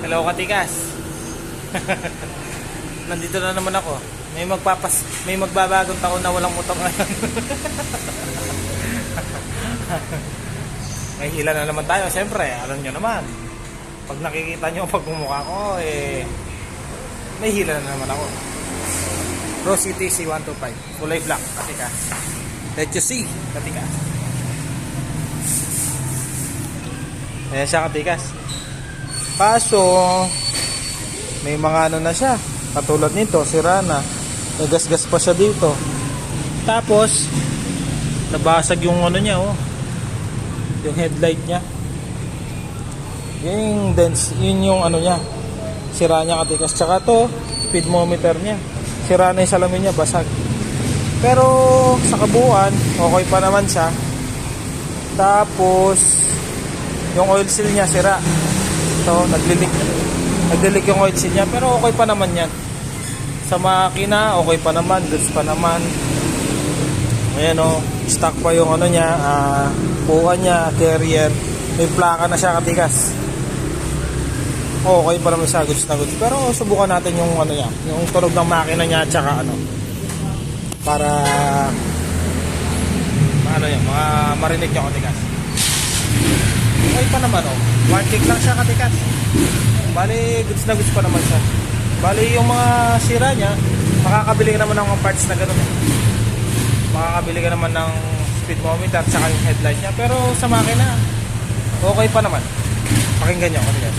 Hello katikas. Nandito na naman ako. May magbabagong taon na walang motor ngayon. May hila na naman tayo. Siyempre, alam nyo naman. Pag nakikita nyo ang pagmumukha ko, may hila na naman ako. Rosy TC125. Kulay black, katikas. Let you see, katikas. Ayan siya, katikas. Kaso, may mga ano na siya. Katulad nito, sira na. Nagasgas pa siya dito. Tapos, nabasag yung ano niya, oh. Yung headlight niya. Yung dents, yun yung ano niya. Sira niya, katikas. Tsaka to, speedometer niya. Sira na yung salamin niya, basag. Pero, sa kabuuan, okay pa naman siya. Tapos, yung oil seal niya, sira. Ito, naglilik yung oil seal niya. Pero okay pa naman yan. Sa makina, okay pa naman. Goods pa naman. Ayan o, stock pa yung ano niya, puwan niya, carrier. May plaka na siya, katikas. Okay pa naman siya, goods na goods. Pero subukan natin yung ano niya, yung tunog ng makina niya at saka ano, para ano yun, marinig niyo, katikas. Okay pa naman o, one kick lang siya, katikas. Bali, goods na goods pa naman siya. Bali, yung mga sira niya, makakabili ka naman ng mga parts na gano'n. Makakabili ka naman ng speedometer at saka yung headlight niya. Pero sa makina, okay pa naman. Pakinggan nyo, katikas.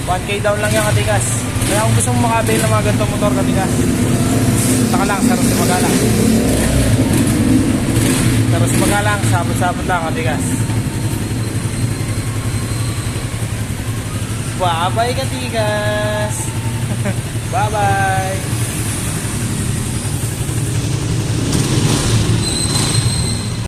Oh. 1K down lang yan, katikas. Kaya kung gusto mong makabili ng mga ganitong motor, katikas, taka lang, sa Rosy Magalang. Sa Rosy Magalang, sabot-sabot lang, katikas. Bye-bye, katikas. Bye-bye.